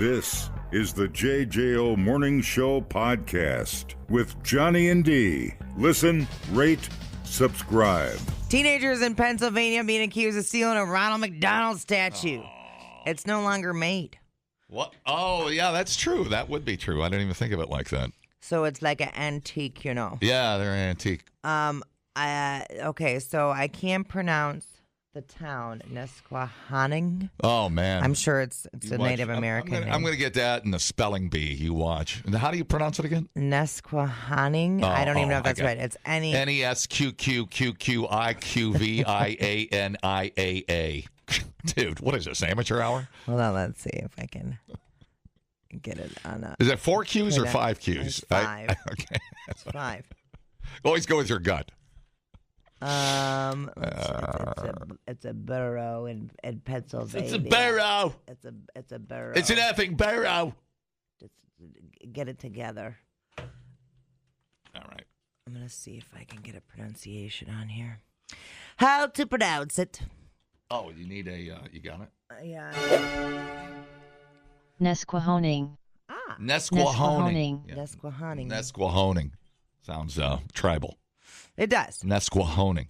This is the JJO Morning Show podcast with Johnny and D. Listen, rate, subscribe. Teenagers in Pennsylvania being accused of stealing a Ronald McDonald statue. It's no longer made. What? Oh, yeah, that's true. That would be true. I didn't even think of it like that. So it's like an antique, you know. Yeah, they're antique. Okay, so I can't pronounce the town, Nesquehoning. Oh, man. I'm sure it's a Native American name. I'm going to get that in the spelling bee. You watch. And how do you pronounce it again? Nesquehoning. I don't even know if that's right. It's Nesquehoning. Dude, what is this, amateur hour? Hold on, let's see if I can get it on a... Is it 4 Qs or 5 Qs? It's 5. Okay. It's 5. Always go with your gut. It's a borough in Pennsylvania. It's a borough. It's a borough. It's an effing borough. Get it together. All right. I'm going to see if I can get a pronunciation on here. How to pronounce it. Oh, you need you got it? Yeah. Nesquehoning. Nesquehoning. Yeah. Nesquehoning. Nesquehoning. Sounds tribal. It does. Nesquehoning.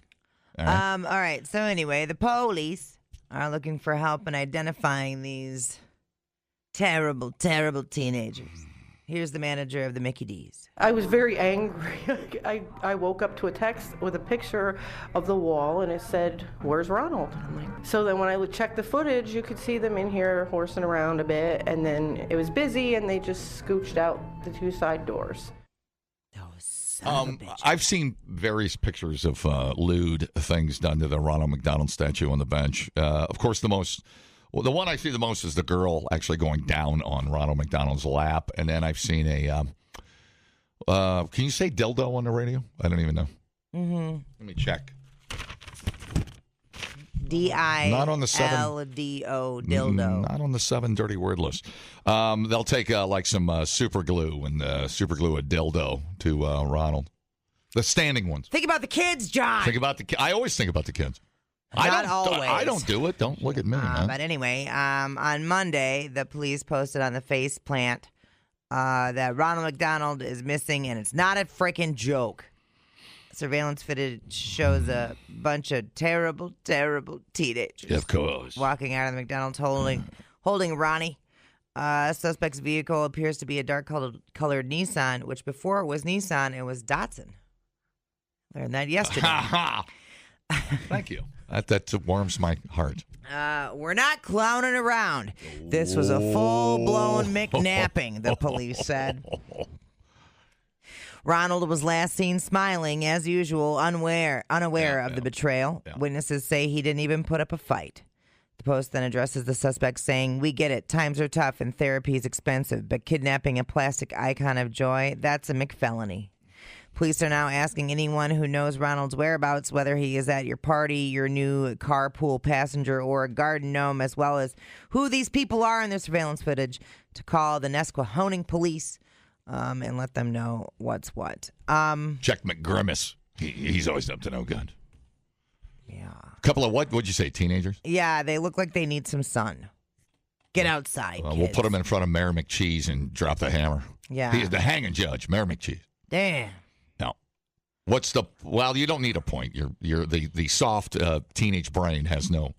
All right. So anyway, the police are looking for help in identifying these terrible, terrible teenagers. Here's the manager of the Mickey D's. I was very angry. I woke up to a text with a picture of the wall, and it said, "Where's Ronald?" I'm like, so then when I checked the footage, you could see them in here horsing around a bit, and then it was busy, and they just scooched out the 2 side doors. I've seen various pictures of lewd things done to the Ronald McDonald statue on the bench. Of course, the one I see the most is the girl actually going down on Ronald McDonald's lap. And then I've seen can you say dildo on the radio? I don't even know. Mm-hmm. Let me check. D-I-L-D-O, Not on the 7 dildo. Not on the 7 dirty word list. They'll take like some super glue and super glue a dildo to Ronald. The standing ones. Think about the kids, John. I always think about the kids. Not always. I don't do it. Don't look at me. But anyway, on Monday, the police posted on the face plant that Ronald McDonald is missing, and it's not a freaking joke. Surveillance footage shows a bunch of terrible, terrible teenagers. Of course. Walking out of the McDonald's holding Ronnie. Suspect's vehicle appears to be a dark-colored Nissan, which before it was Nissan, it was Datsun. Learned that yesterday. Thank you. That warms my heart. We're not clowning around. This was a full-blown McNapping, the police said. Ronald was last seen smiling, as usual, unaware of the betrayal. Yeah. Witnesses say he didn't even put up a fight. The Post then addresses the suspect, saying, "We get it. Times are tough and therapy is expensive, but kidnapping a plastic icon of joy, that's a McFelony." Police are now asking anyone who knows Ronald's whereabouts, whether he is at your party, your new carpool passenger, or a garden gnome, as well as who these people are in their surveillance footage, to call the Nesquehoning police and let them know what's what. Check McGrimace. He's always up to no good. Yeah. A couple of what'd you say, teenagers? Yeah, they look like they need some sun. Get outside, kids. We'll put them in front of Mayor McCheese and drop the hammer. Yeah. He is the hanging judge, Mayor McCheese. Damn. No. You don't need a point. You're the soft teenage brain has no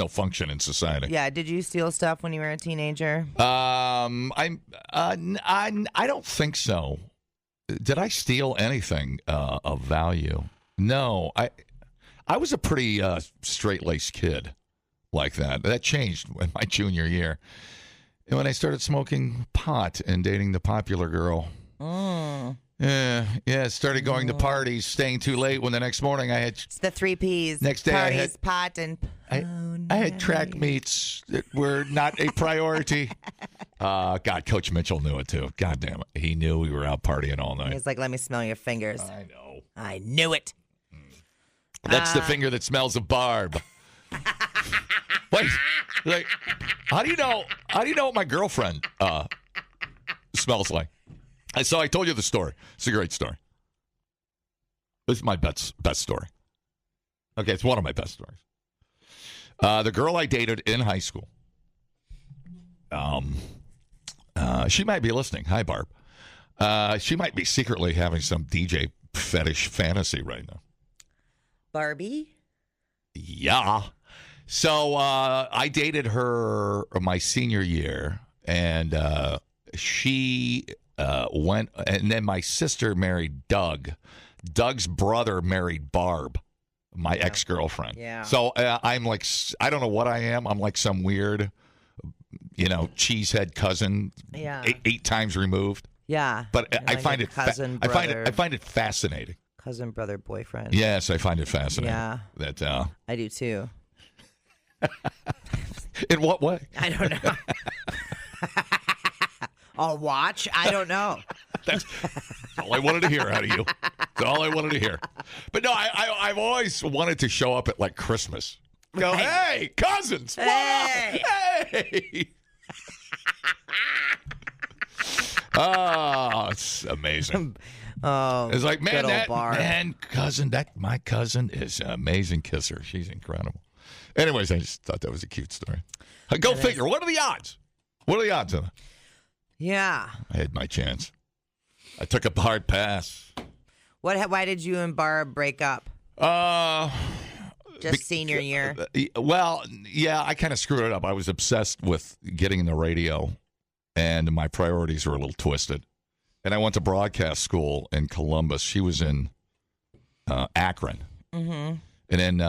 function in society. Yeah. Did you steal stuff when you were a teenager? I don't think so. Did I steal anything of value? No. I was a pretty straight-laced kid like that. That changed in my junior year. And when I started smoking pot and dating the popular girl. Yeah, started going to parties, staying too late when the next morning I had... It's the 3 Ps. Next day parties, I had... pot, and... I had track meets that were not a priority. God, Coach Mitchell knew it, too. God damn it. He knew we were out partying all night. He's like, let me smell your fingers. I know. I knew it. That's the finger that smells of barb. Wait, how do you know what my girlfriend smells like? I told you the story. It's a great story. This is my best story. Okay, it's one of my best stories. The girl I dated in high school She might be listening. Hi, Barb. She might be secretly having some DJ fetish fantasy right now. Barbie? Yeah. So I dated her my senior year, and she went, and then my sister married Doug. Doug's brother married Barb, my ex-girlfriend. Yeah. So I'm like, I don't know what I am. I'm like some weird, cheesehead cousin, Yeah. eight times removed. Yeah. But You're I like find a it cousin, I brother, find it fascinating. cousin, brother, boyfriend. Yes, I find it fascinating. Yeah. That I do too. in what way? I don't know. I'll watch. I don't know. That's all I wanted to hear out of you. That's all I wanted to hear. But no, I've always wanted to show up at like Christmas. Go, Right. hey, cousins. What Hey. up? Hey. Oh, it's amazing. Oh, It's like, good man, old Barb. my cousin is an amazing kisser. She's incredible. Anyways, I just thought that was a cute story. Go figure. What are the odds? What are the odds of it? Yeah. I had my chance. I took a hard pass. Why did you and Barb break up? Just senior year. Well, yeah, I kind of screwed it up. I was obsessed with getting in the radio, and my priorities were a little twisted. And I went to broadcast school in Columbus. She was in Akron. Mm-hmm. And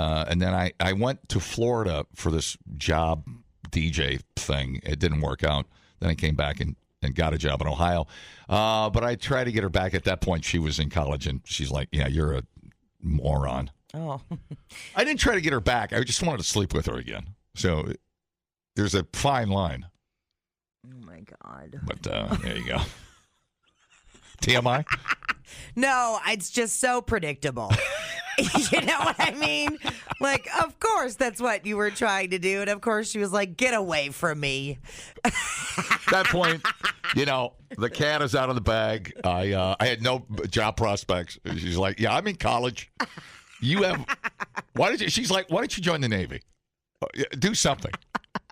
then I went to Florida for this job DJ thing. It didn't work out. Then I came back and got a job in Ohio. But I tried to get her back. At that point, she was in college, and she's like, yeah, you're a moron. Oh. I didn't try to get her back. I just wanted to sleep with her again. So there's a fine line. Oh, my God. But there you go. TMI? No, it's just so predictable. You know what I mean? Like, of course, that's what you were trying to do. And of course, she was like, get away from me. At that point, the cat is out of the bag. I had no job prospects. She's like, yeah, I'm in college. You have, she's like, why don't you join the Navy? Do something.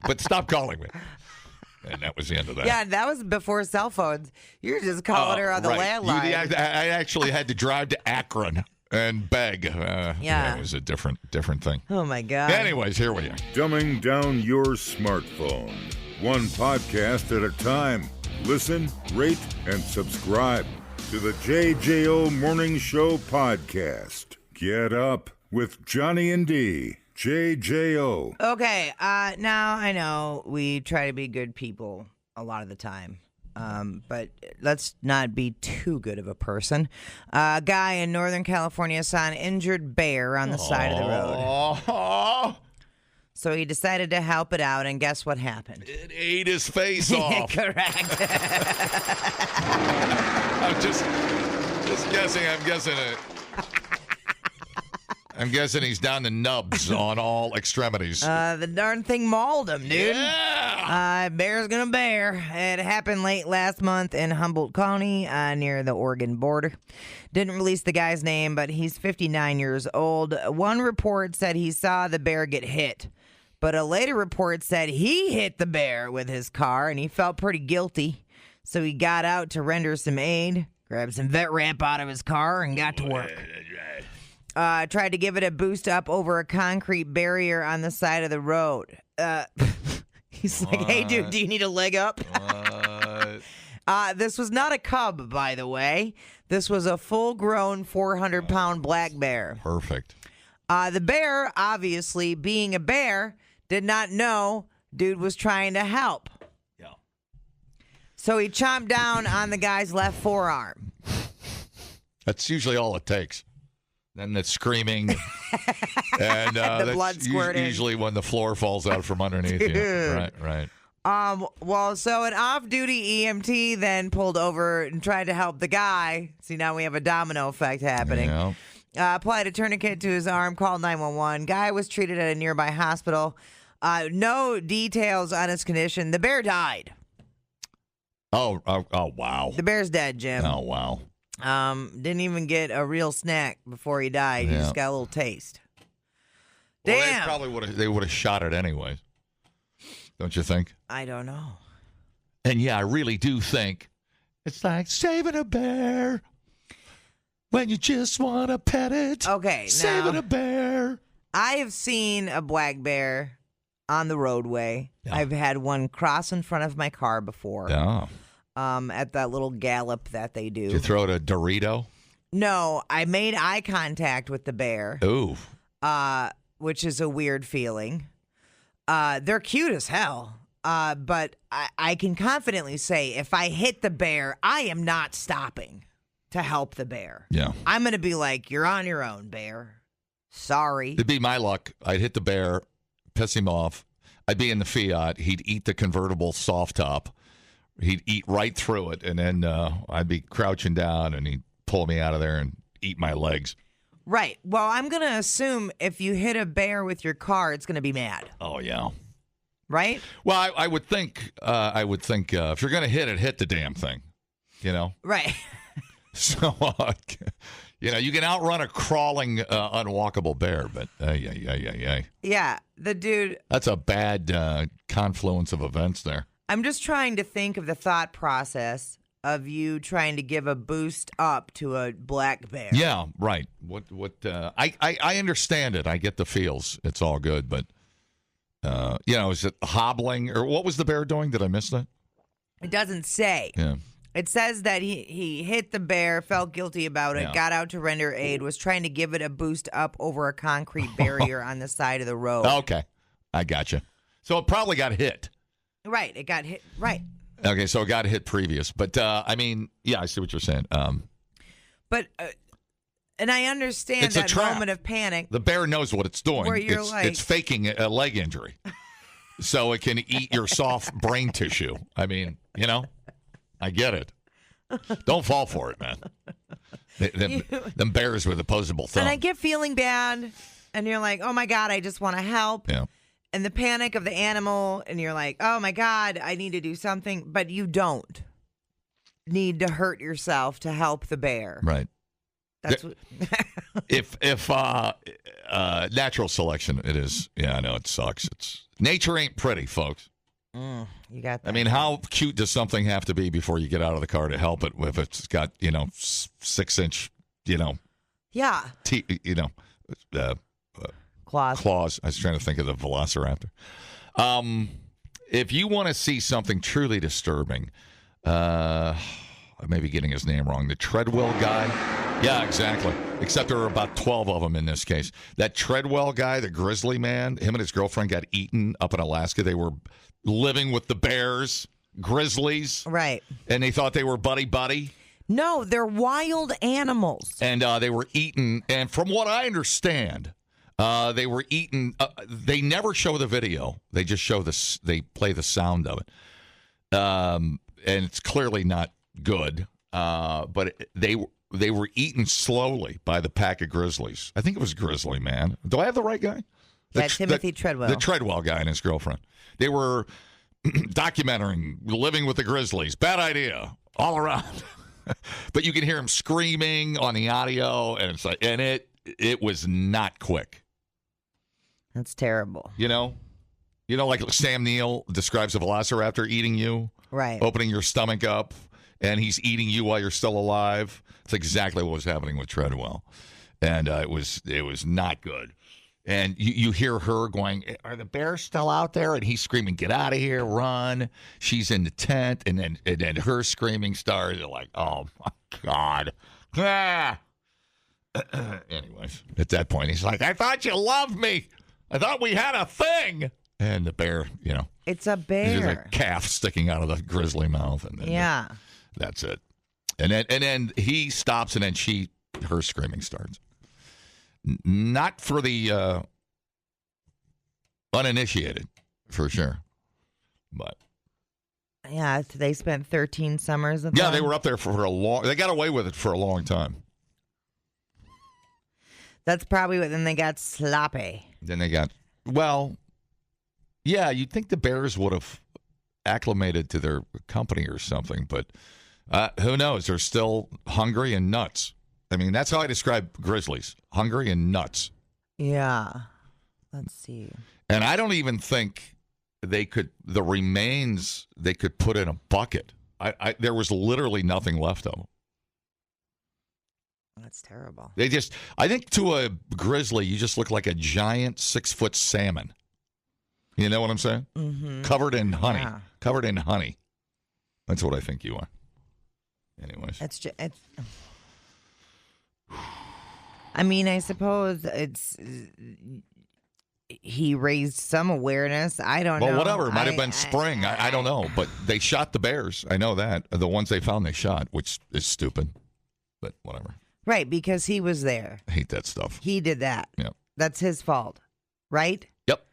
But stop calling me. And that was the end of that. Yeah, that was before cell phones. You're just calling her on the landline. I actually had to drive to Akron and beg. Yeah. It was a different thing. Oh, my God. Anyways, here we are. Dumbing down your smartphone. One podcast at a time. Listen, rate, and subscribe to the JJO Morning Show podcast. Get up with Johnny and D. JJO. Okay, now I know we try to be good people a lot of the time, but let's not be too good of a person. A guy in Northern California saw an injured bear on the side of the road. Oh, So he decided to help it out, and guess what happened? it ate his face off. Correct. I'm just guessing. I'm guessing he's down to nubs on all extremities. The darn thing mauled him, dude. Yeah. Bear's gonna bear. It happened late last month in Humboldt County near the Oregon border. Didn't release the guy's name, but he's 59 years old. One report said he saw the bear get hit, but a later report said he hit the bear with his car, and he felt pretty guilty. So he got out to render some aid, grabbed some vet wrap out of his car, and got to work. Tried to give it a boost up over a concrete barrier on the side of the road. He's like, hey, dude, do you need a leg up? This was not a cub, by the way. This was a full-grown 400-pound black bear. Perfect. The bear, obviously, being a bear, did not know dude was trying to help. Yeah. So he chomped down on the guy's left forearm. That's usually all it takes. Then the screaming, and The blood squirting. Usually when the floor falls out from underneath you. Right. Well, so an off-duty EMT then pulled over and tried to help the guy. See, now we have a domino effect happening. Yeah. Applied a tourniquet to his arm, called 911. Guy was treated at a nearby hospital. No details on his condition. The bear died. Oh, wow. The bear's dead, Jim. Oh, wow. Didn't even get a real snack before he died. He Yeah. just got a little taste. Well, Damn. they would have shot it anyway. Don't you think? I don't know. And yeah, I really do think it's like saving a bear when you just want to pet it. Okay, saving now, a bear. I have seen a black bear on the roadway. Yeah. I've had one cross in front of my car before. Yeah. At that little gallop that they do. Did you throw it a Dorito? No, I made eye contact with the bear. Ooh. Which is a weird feeling. They're cute as hell. But I can confidently say if I hit the bear, I am not stopping to help the bear. Yeah. I'm going to be like, you're on your own, bear. Sorry. It'd be my luck. I'd hit the bear, piss him off. I'd be in the Fiat. He'd eat the convertible soft top. He'd eat right through it, and then I'd be crouching down, and he'd pull me out of there and eat my legs. Right. Well, I'm going to assume if you hit a bear with your car, it's going to be mad. Oh, yeah. Right? Well, I would think if you're going to hit the damn thing, you know? Right. So, you can outrun a crawling, unwalkable bear, but yeah. Yeah, the dude. That's a bad confluence of events there. I'm just trying to think of the thought process of you trying to give a boost up to a black bear. Yeah, right. I understand it. I get the feels. It's all good, but is it hobbling or what was the bear doing? Did I miss that? It doesn't say. Yeah. It says that he hit the bear, felt guilty about it, got out to render aid, was trying to give it a boost up over a concrete barrier on the side of the road. Okay. I gotcha. So it probably got hit. Right. It got hit. Right. Okay, so it got hit previous. But, I see what you're saying. But, and I understand that moment of panic. The bear knows what it's doing. Where you're it's faking a leg injury. So it can eat your soft brain tissue. I mean, I get it. Don't fall for it, man. Them bears with opposable thumbs. And I get feeling bad, and you're like, oh, my God, I just want to help. Yeah. And the panic of the animal, and you're like, oh, my God, I need to do something. But you don't need to hurt yourself to help the bear. Right. That's what... if natural selection, it is. Yeah, I know it sucks. Nature ain't pretty, folks. You got that. I mean, how cute does something have to be before you get out of the car to help it if it's got 6-inch yeah claws. I was trying to think of the velociraptor. If you want to see something truly disturbing, I may be getting his name wrong. The Treadwell guy. Yeah, exactly. Except there were about 12 of them in this case. That Treadwell guy, the grizzly man, him and his girlfriend got eaten up in Alaska. They were living with the bears, grizzlies. Right. And they thought they were buddy-buddy. No, they're wild animals. And they were eaten. And from what I understand, they were eaten. They never show the video. They just show this. They play the sound of it. And it's clearly not good. But they were eaten slowly by the pack of grizzlies. I think it was Grizzly Man. Do I have the right guy? Yeah, Timothy Treadwell. The Treadwell guy and his girlfriend. They were documenting living with the grizzlies. Bad idea all around. But you can hear him screaming on the audio, and it's like, and it was not quick. That's terrible. Like Sam Neill describes a velociraptor eating you, right? Opening your stomach up, and he's eating you while you're still alive. It's exactly what was happening with Treadwell, and it was not good. And you hear her going, "Are the bears still out there?" And he's screaming, "Get out of here, run!" She's in the tent, and then her screaming started. You're like, "Oh my God!" Ah! Anyways, at that point, he's like, "I thought you loved me. I thought we had a thing." And the bear, it's a bear. There's a calf sticking out of the grizzly mouth, and then that's it. And then he stops, and then her screaming starts. Not for the uninitiated, for sure. But yeah, they spent 13 summers with them. They were up there for a long. They got away with it for a long time. That's probably what. Then they got sloppy. Then they got yeah. You'd think the bears would have acclimated to their company or something, but who knows? They're still hungry and nuts. I mean, that's how I describe grizzlies: hungry and nuts. Yeah. Let's see. And I don't even think the remains they could put in a bucket. There was literally nothing left of them. That's terrible. I think to a grizzly, you just look like a giant 6-foot salmon. You know what I'm saying? Mm-hmm. Covered in honey. Yeah. Covered in honey. That's what I think you are. Anyways. I mean, I suppose he raised some awareness. I don't know. Well, whatever. It might have been spring. I don't know. But they shot the bears. I know that. The ones they found, they shot, which is stupid. But whatever. Right, because he was there. I hate that stuff. He did that. Yeah. That's his fault, right? Yep.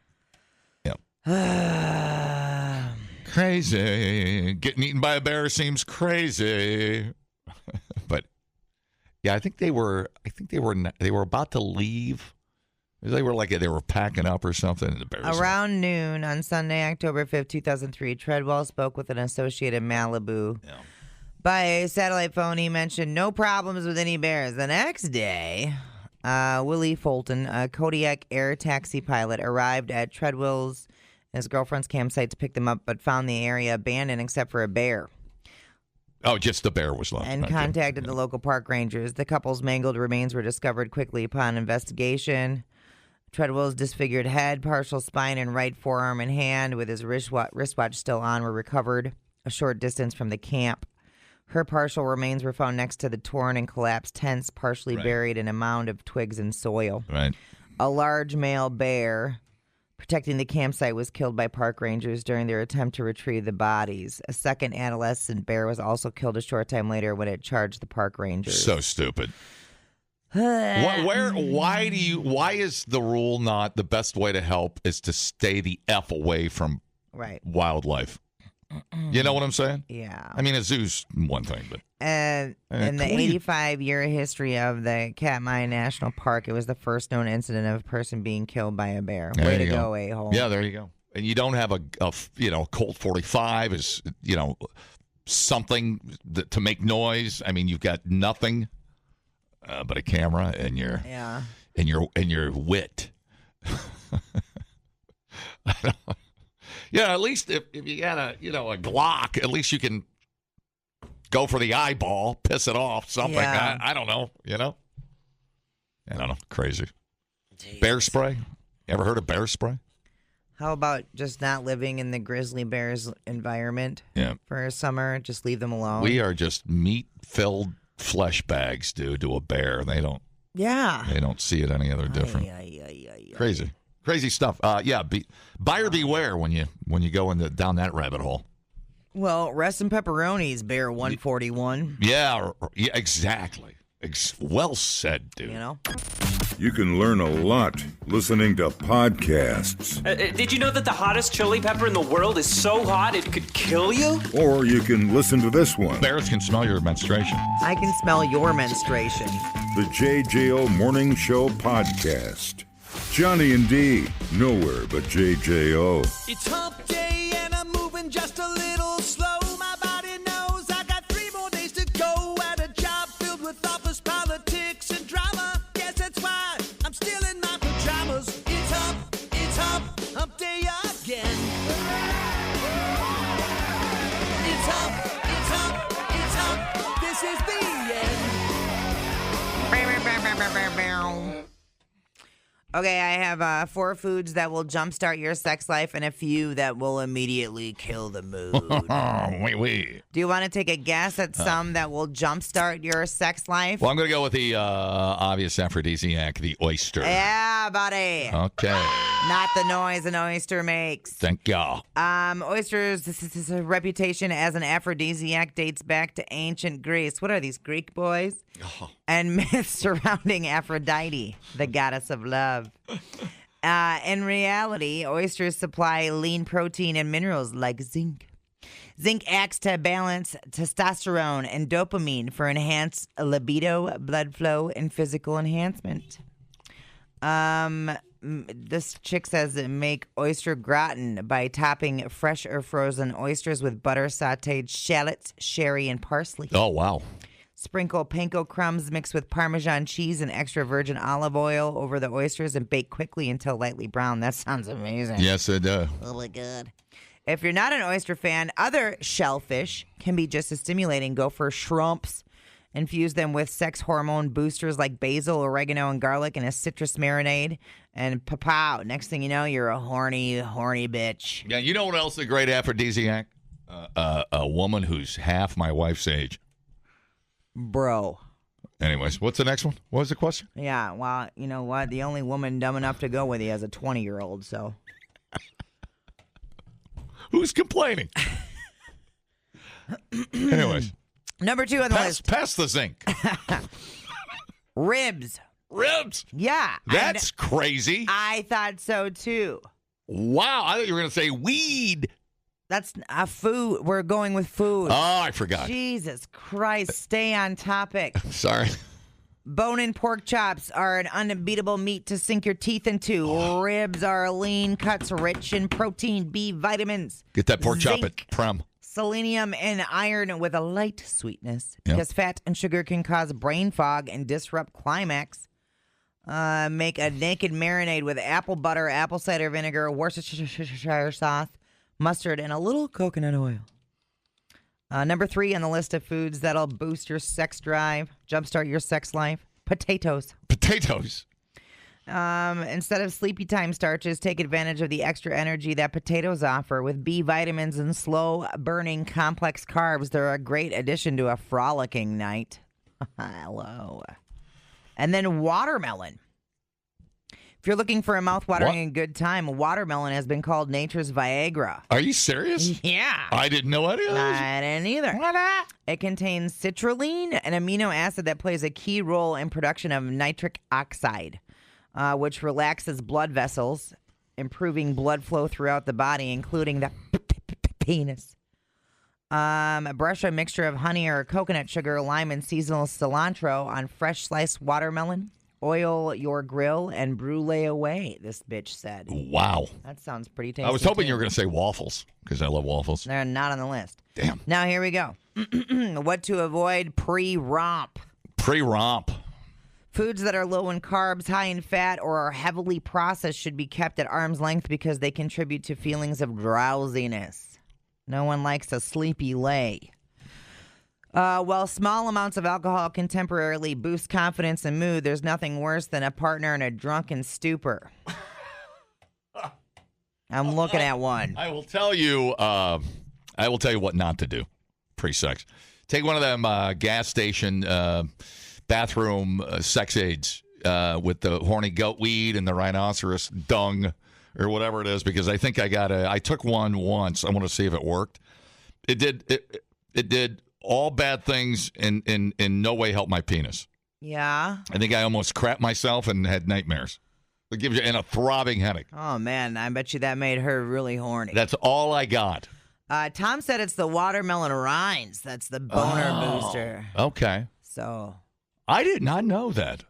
Crazy. Getting eaten by a bear seems crazy. But yeah, I think they were about to leave. They were packing up or something. And the bears around noon on Sunday, October 5th, 2003, Treadwell spoke with an associate in Malibu. Yeah. By satellite phone, he mentioned no problems with any bears. The next day, Willie Fulton, a Kodiak air taxi pilot, arrived at Treadwell's and his girlfriend's campsite to pick them up, but found the area abandoned except for a bear. Oh, just the bear was left. And contacted the local park rangers. The couple's mangled remains were discovered quickly upon investigation. Treadwell's disfigured head, partial spine, and right forearm and hand with his wristwatch still on were recovered a short distance from the camp. Her partial remains were found next to the torn and collapsed tents, partially buried in a mound of twigs and soil. Right. A large male bear protecting the campsite was killed by park rangers during their attempt to retrieve the bodies. A second adolescent bear was also killed a short time later when it charged the park rangers. So stupid. Why is the rule not the best way to help is to stay the F away from wildlife? You know what I'm saying? Yeah. I mean, a zoo's one thing, but... in the 85-year history of the Katmai National Park, it was the first known incident of a person being killed by a bear. Way to go, a-hole. Yeah, there you go. And you don't have a Colt 45 is, something to make noise. I mean, you've got nothing but a camera and your wit. I don't know. Yeah, at least if you got a Glock, at least you can go for the eyeball, piss it off, something. Yeah. I don't know, I don't know. Crazy. Jeez. Bear spray? You ever heard of bear spray? How about just not living in the grizzly bears environment for a summer? Just leave them alone. We are just meat-filled flesh bags, dude, to a bear. They don't see it any other different. Crazy. Crazy stuff. Buyer beware when you go down that rabbit hole. Well, rest in pepperonis, Bear 141. Yeah, exactly. Well said, dude. You can learn a lot listening to podcasts. Did you know that the hottest chili pepper in the world is so hot it could kill you? Or you can listen to this one. Bears can smell your menstruation. I can smell your menstruation. The JJO Morning Show Podcast. Johnny and D, nowhere but JJO. It's hump day and I'm moving just a little slow. My body knows I got 3 more days to go at a job filled with office politics and drama. Yes, that's why I'm still in my pajamas. It's hump day again. It's hump, this is the end. Okay, I have 4 foods that will jumpstart your sex life and a few that will immediately kill the mood. Wait. Do you want to take a guess at some that will jumpstart your sex life? Well, I'm going to go with the obvious aphrodisiac, the oyster. Yeah, buddy. Okay. Not the noise an oyster makes. Thank you. Oysters, this is a reputation as an aphrodisiac dates back to ancient Greece. What are these, Greek boys? Oh. And myths surrounding Aphrodite, the goddess of love. In reality, oysters supply lean protein and minerals like zinc. Zinc acts to balance testosterone and dopamine for enhanced libido, blood flow, and physical enhancement. This chick says make oyster gratin by topping fresh or frozen oysters with butter, sautéed shallots, sherry, and parsley. Oh, wow. Sprinkle panko crumbs mixed with Parmesan cheese and extra virgin olive oil over the oysters and bake quickly until lightly brown. That sounds amazing. Yes, it does. Oh, my God. If you're not an oyster fan, other shellfish can be just as stimulating. Go for shrimps. Infuse them with sex hormone boosters like basil, oregano, and garlic in a citrus marinade. And pow, next thing you know, you're a horny, horny bitch. Yeah, you know what else is a great aphrodisiac? A woman who's half my wife's age. Bro. Anyways, what's the next one? What was the question? Yeah, well, you know what? The only woman dumb enough to go with you is a 20-year-old, so. Who's complaining? Anyways. Number 2 on the list. Pass the zinc. Ribs. Ribs? Yeah. That's crazy. I thought so, too. Wow. I thought you were going to say weed. That's a food. We're going with food. Oh, I forgot. Jesus Christ. Stay on topic. Sorry. Bone-in pork chops are an unbeatable meat to sink your teeth into. Ribs are lean cuts rich in protein, B vitamins. Get that pork chop zinc, at Prem. selenium, and iron with a light sweetness. Because fat and sugar can cause brain fog and disrupt climax. Make a naked marinade with apple butter, apple cider vinegar, Worcestershire sauce, mustard, and a little coconut oil. Number 3 on the list of foods that'll boost your sex drive, jumpstart your sex life, potatoes. Potatoes. Instead of sleepy time starches, take advantage of the extra energy that potatoes offer. With B vitamins and slow-burning complex carbs, they're a great addition to a frolicking night. Hello. And then watermelon. If you're looking for a mouth-watering and good time, watermelon has been called nature's Viagra. Are you serious? Yeah. I didn't know any of this. I didn't either. It contains citrulline, an amino acid that plays a key role in production of nitric oxide, which relaxes blood vessels, improving blood flow throughout the body, including the penis. Brush a mixture of honey or coconut sugar, lime, and seasonal cilantro on fresh sliced watermelon. Oil your grill and brulee away, this bitch said. Wow. That sounds pretty tasty. I was hoping you were going to say waffles, because I love waffles. They're not on the list. Damn. Now, here we go. What to avoid pre-romp. Pre-romp. Foods that are low in carbs, high in fat, or are heavily processed should be kept at arm's length because they contribute to feelings of drowsiness. No one likes a sleepy lay. While small amounts of alcohol can temporarily boost confidence and mood, there's nothing worse than a partner in a drunken stupor. I'm looking at one. I will tell you what not to do pre-sex. Take one of them gas station bathroom sex aids with the horny goat weed and the rhinoceros dung or whatever it is, because I think I took one once. I want to see if it worked. It did all bad things and in no way helped my penis. Yeah. I think I almost crapped myself and had nightmares. It gives you a throbbing headache. Oh, man. I bet you that made her really horny. That's all I got. Tom said it's the watermelon rinds. That's the boner booster. Okay. So I did not know that.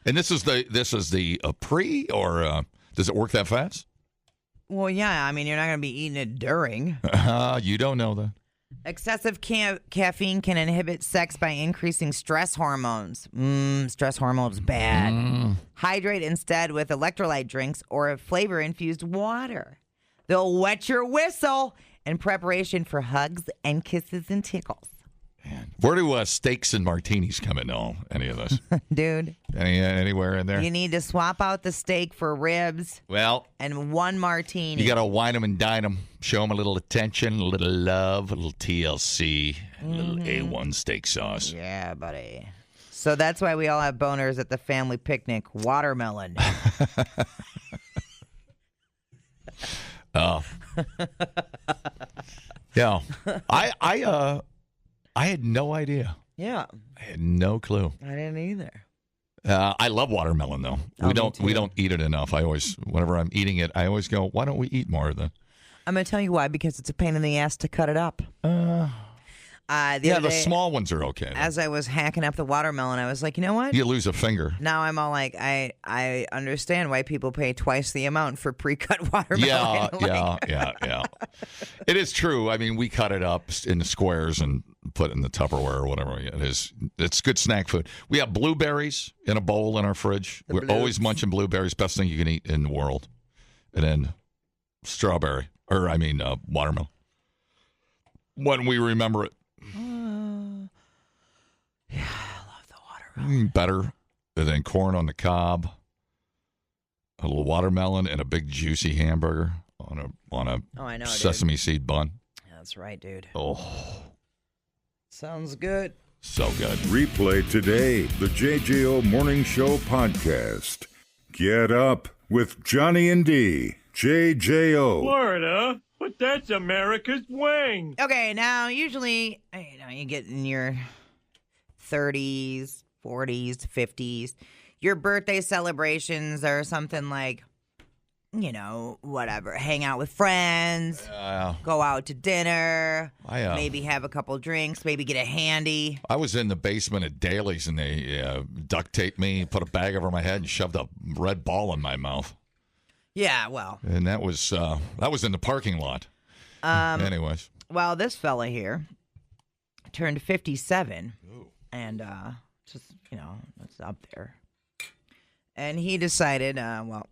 And this is the pre, or does it work that fast? Well, yeah. I mean, you're not going to be eating it during. You don't know that. Excessive caffeine can inhibit sex by increasing stress hormones. Stress hormones bad. Hydrate instead with electrolyte drinks or flavor-infused water. They'll wet your whistle in preparation for hugs and kisses and tickles. Man. Where do steaks and martinis come in? No, any of this, dude. Anywhere in there? You need to swap out the steak for ribs. Well, and one martini. You got to wine them and dine them. Show them a little attention, a little love, a little TLC, a little A1 steak sauce. Yeah, buddy. So that's why we all have boners at the family picnic. Watermelon. Oh. Yeah. I had no idea. Yeah. I had no clue. I didn't either. I love watermelon, though. We don't eat it enough. Whenever I'm eating it, I always go, why don't we eat more of that? I'm going to tell you why, because it's a pain in the ass to cut it up. The small ones are okay. As I was hacking up the watermelon, I was like, you know what? You lose a finger. Now I'm all like, I understand why people pay twice the amount for pre-cut watermelon. Yeah. It is true. I mean, we cut it up in squares and put in the Tupperware or whatever it is. It's good snack food. We have blueberries in a bowl in our fridge. We're always munching blueberries. Best thing you can eat in the world. And then watermelon. When we remember it. Yeah, I love the watermelon. Better than corn on the cob. A little watermelon and a big juicy hamburger on a sesame seed bun. That's right, dude. Oh. Sounds good. So good. Replay today the JJO Morning Show podcast. Get up with Johnny and D. JJO. Florida? But that's America's wing. Okay, now usually, you get in your 30s, 40s, 50s. Your birthday celebrations are something like, whatever. Hang out with friends, go out to dinner, maybe have a couple drinks, maybe get a handy. I was in the basement at Daly's and they duct taped me, put a bag over my head, and shoved a red ball in my mouth. Yeah, well. And that was in the parking lot. Anyways. Well, this fella here turned 57. Ooh. And it's up there. And he decided, it's a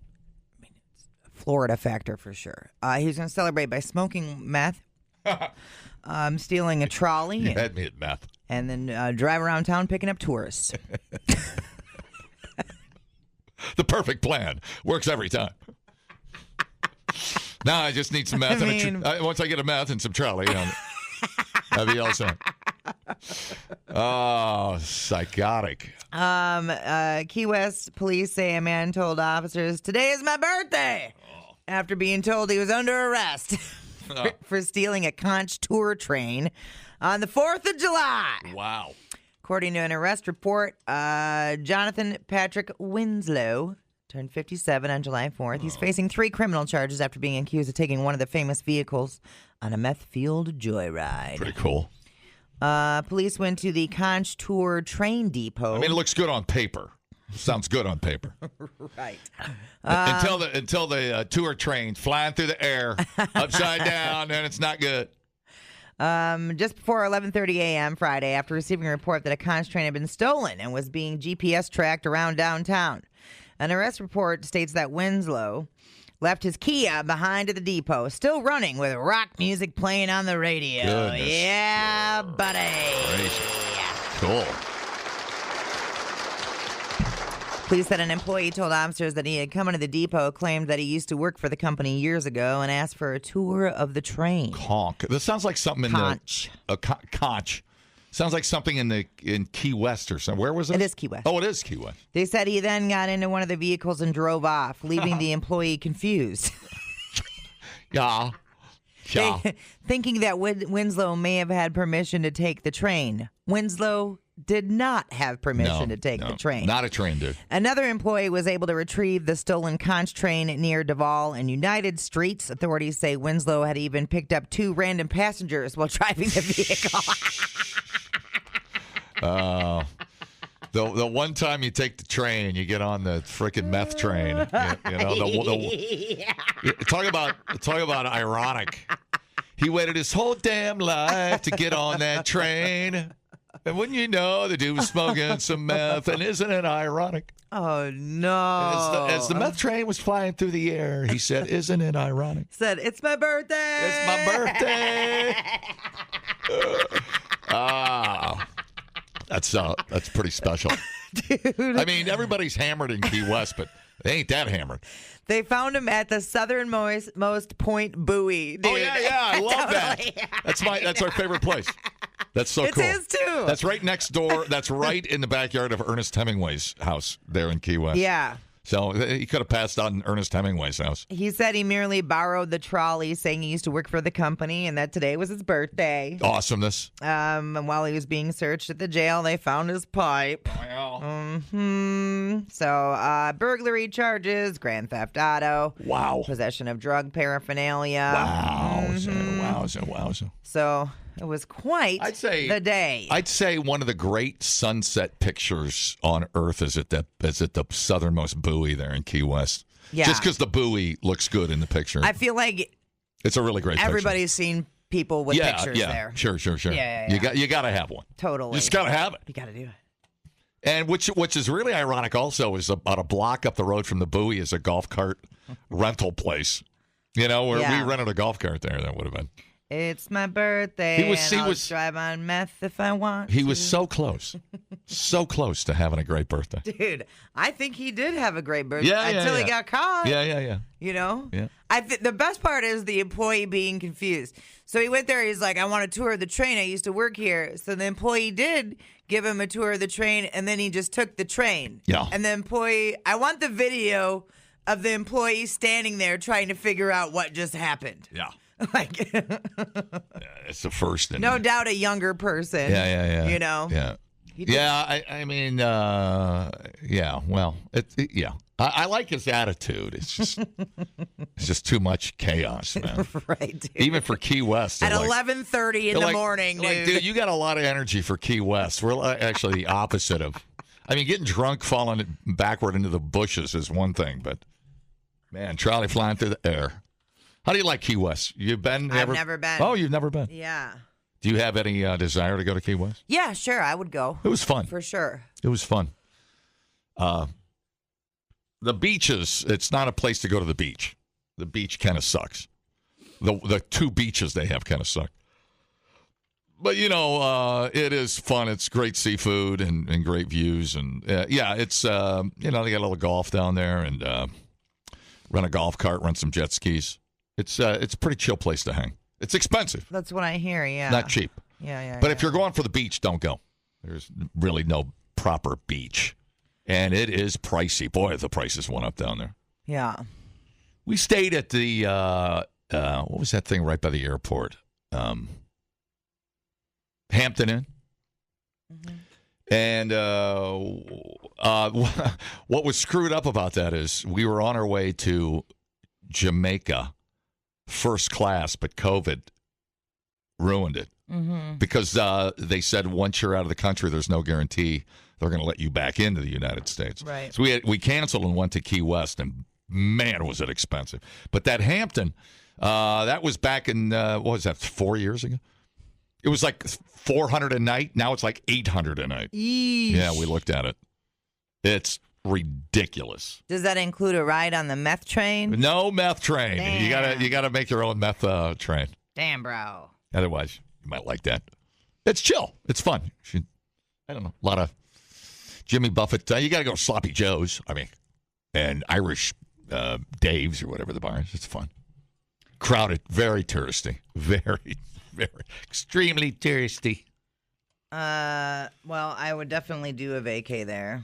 Florida factor for sure. He was going to celebrate by smoking meth, stealing a trolley. You had me at meth. And then drive around town picking up tourists. The perfect plan. Works every time. Now I just need some meth. Once I get a meth and some trolley, that'd be all set. Oh, psychotic. Key West police say a man told officers, "Today is my birthday," after being told he was under arrest for stealing a conch tour train on the 4th of July. Wow. According to an arrest report, Jonathan Patrick Winslow turned 57 on July 4th. He's facing 3 criminal charges after being accused of taking one of the famous vehicles on a meth-fueled joyride. Pretty cool. Police went to the Conch Tour train depot. I mean, it looks good on paper. Sounds good on paper. Right. Until the tour train flying through the air upside down, and it's not good. Just before 11:30 a.m. Friday, after receiving a report that a conch train had been stolen and was being GPS tracked around downtown. An arrest report states that Winslow left his Kia behind at the depot, still running with rock music playing on the radio. Goodness. Yeah, buddy. Cool. Police said an employee told officers that he had come into the depot, claimed that he used to work for the company years ago, and asked for a tour of the train. Conch. This sounds like something Conch. Conch. Sounds like something in Key West or something. Where was it? It is Key West. Oh, it is Key West. They said he then got into one of the vehicles and drove off, leaving the employee confused. Yeah. Thinking that Winslow may have had permission to take the train. Winslow did not have permission to take the train. Not a train, dude. Another employee was able to retrieve the stolen conch train near Duval and United Streets. Authorities say Winslow had even picked up 2 random passengers while driving the vehicle. The one time you take the train, you get on the freaking meth train. Talk about ironic. He waited his whole damn life to get on that train. And wouldn't you know, the dude was smoking some meth, and isn't it ironic? Oh, no. As the meth train was flying through the air, he said, isn't it ironic? Said, it's my birthday. It's my birthday. That's pretty special. Dude. I mean, everybody's hammered in Key West, but they ain't that hammered. They found him at the southernmost point buoy. Dude. Oh, yeah, I love Totally. that. That's our favorite place. That's so cool. It's his, too. That's right next door. That's right in the backyard of Ernest Hemingway's house there in Key West. Yeah. So he could have passed on Ernest Hemingway's house. He said he merely borrowed the trolley, saying he used to work for the company and that today was his birthday. Awesomeness. And while he was being searched at the jail, they found his pipe. Wow. So, burglary charges, grand theft auto. Wow. Possession of drug paraphernalia. Wowza. So, it was quite the day. I'd say one of the great sunset pictures on Earth is at the southernmost buoy there in Key West. Yeah. Just because the buoy looks good in the picture. I feel like it's a really great everybody's seen people with pictures yeah. there. Sure. Yeah. You got to have one. Totally. You just got to have it. You got to do it. And which is really ironic also is about a block up the road from the buoy is a golf cart rental place. You know, where we rented a golf cart there. That would have been. It's my birthday. I'll drive on meth if I want. He was so close. So close to having a great birthday. Dude, I think he did have a great birthday until he got caught. Yeah. You know? Yeah. The best part is the employee being confused. So he went there. He's like, I want a tour of the train. I used to work here. So the employee did give him a tour of the train, and then he just took the train. Yeah. And the employee, I want the video of the employee standing there trying to figure out what just happened. Yeah. Like, it's the first. No doubt a younger person. Yeah. You know? Yeah. I mean, yeah. Well, I like his attitude. It's just too much chaos, man. Right, dude. Even for Key West. At 11:30 in the morning, dude. Dude, you got a lot of energy for Key West. We're actually the opposite of. I mean, getting drunk, falling backward into the bushes is one thing, but man, trolley flying through the air. How do you like Key West? You've been? I've never been. Oh, you've never been? Yeah. Do you have any desire to go to Key West? Yeah, sure. I would go. It was fun. For sure. It was fun. The beaches, it's not a place to go to the beach. The beach kind of sucks. The two beaches they have kind of suck. But, you know, it is fun. It's great seafood and great views. And, it's, you know, they got a little golf down there and rent a golf cart, rent some jet skis. It's a pretty chill place to hang. It's expensive. That's what I hear, yeah. Not cheap. Yeah. But if you're going for the beach, don't go. There's really no proper beach. And it is pricey. Boy, the prices went up down there. Yeah. We stayed at the, what was that thing right by the airport? Hampton Inn. Mm-hmm. And what was screwed up about that is we were on our way to Jamaica, first class, but COVID ruined it. Mm-hmm. Because they said once you're out of the country, there's no guarantee they're going to let you back into the United States. Right. So we canceled and went to Key West, and man, was it expensive. But that Hampton, that was back in, what was that, 4 years ago? It was like $400 a night. Now it's like $800 a night. Eesh. Yeah, we looked at it. It's ridiculous. Does that include a ride on the meth train? No meth train. Damn. You gotta make your own meth train. Damn, bro. Otherwise, you might like that. It's chill. It's fun. I don't know. A lot of Jimmy Buffett. You got to go to Sloppy Joe's. I mean, and Irish Dave's or whatever the bar is. It's fun. Crowded. Very touristy. Very, very extremely touristy. Well, I would definitely do a vacay there.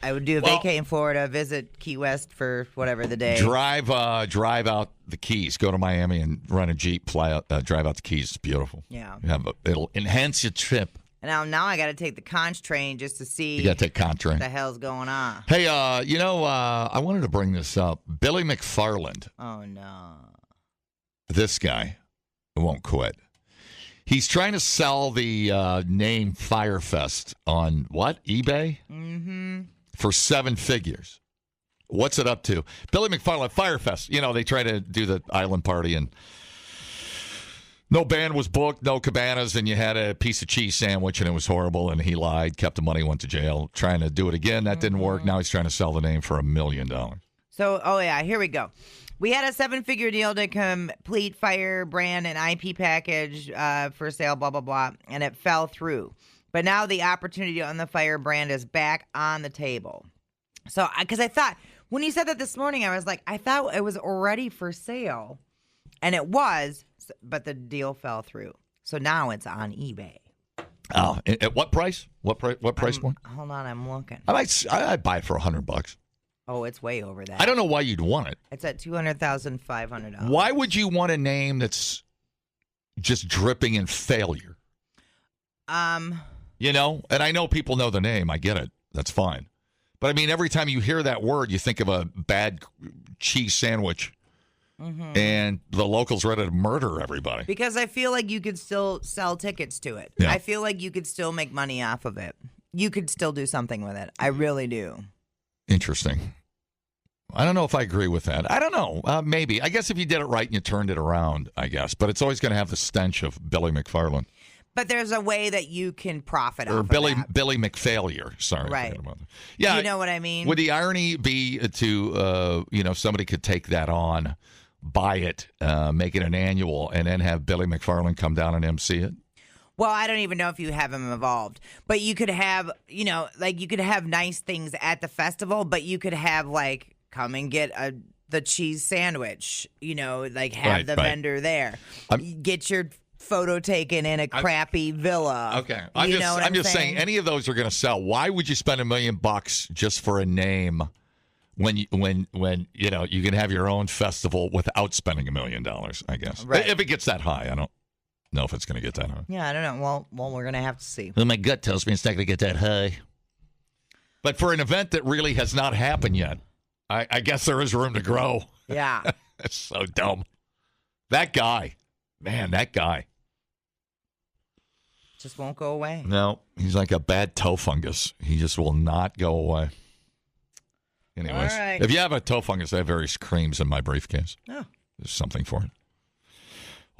I would do a vacay in Florida, visit Key West for whatever the day. Drive out the Keys. Go to Miami and run a Jeep, drive out the Keys. It's beautiful. Yeah. It'll enhance your trip. And now I got to take the conch train just to see You got to take conch train. what the hell's going on. Hey, I wanted to bring this up. Billy McFarland. Oh, no. This guy won't quit. He's trying to sell the name Firefest on what? eBay? Mm-hmm. For 7 figures. What's it up to? Billy McFarland, Firefest. You know, they try to do the island party and no band was booked, no cabanas, and you had a piece of cheese sandwich and it was horrible and he lied, kept the money, went to jail. Trying to do it again. That didn't work. Now he's trying to sell the name for $1 million. So, here we go. We had a 7-figure deal to complete Fire brand and IP package for sale, blah, blah, blah, and it fell through. But now the opportunity on the Fire brand is back on the table. So, because I thought, when you said that this morning, I was like, I thought it was already for sale. And it was, but the deal fell through. So now it's on eBay. Oh, at what price? What price point? Hold on, I'm looking. I'd buy it for $100. Oh, it's way over that. I don't know why you'd want it. It's at $200,500. Why would you want a name that's just dripping in failure? You know, and I know people know the name. I get it. That's fine. But I mean, every time you hear that word, you think of a bad cheese sandwich. Mm-hmm. And the locals ready to murder everybody. Because I feel like you could still sell tickets to it. Yeah. I feel like you could still make money off of it. You could still do something with it. I really do. Interesting. I don't know if I agree with that. I don't know. Maybe. I guess if you did it right and you turned it around, I guess. But it's always going to have the stench of Billy McFarland. But there's a way that you can profit Or off Billy of that. Billy McFailure. Sorry. Right. Yeah. You know what I mean? Would the irony be to, somebody could take that on, buy it, make it an annual, and then have Billy McFarland come down and MC it? Well, I don't even know if you have him involved, but you could have, you could have nice things at the festival, but you could have come and get the cheese sandwich, have the vendor there. Get your photo taken in a crappy villa. Okay. I'm just saying any of those are going to sell. Why would you spend $1 million just for a name when you can have your own festival without spending $1 million, I guess. Right. If it gets that high, I don't know if it's going to get that high. Yeah, I don't know. Well, we're going to have to see. Well, my gut tells me it's not going to get that high. But for an event that really has not happened yet, I guess there is room to grow. Yeah. That's so dumb. That guy. Man, that guy. Just won't go away. No, he's like a bad toe fungus. He just will not go away. Anyways, right. If you have a toe fungus, I have various creams in my briefcase. Oh. There's something for it.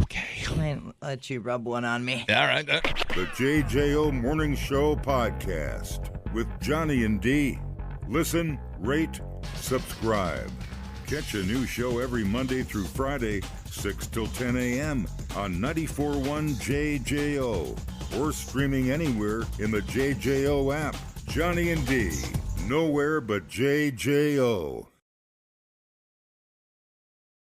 Okay. I might let you rub one on me. All right. The JJO Morning Show podcast with Johnny and D. Listen, rate, subscribe. Catch a new show every Monday through Friday, 6 till 10 a.m. on 94.1 JJO or streaming anywhere in the JJO app. Johnny and D, nowhere but JJO.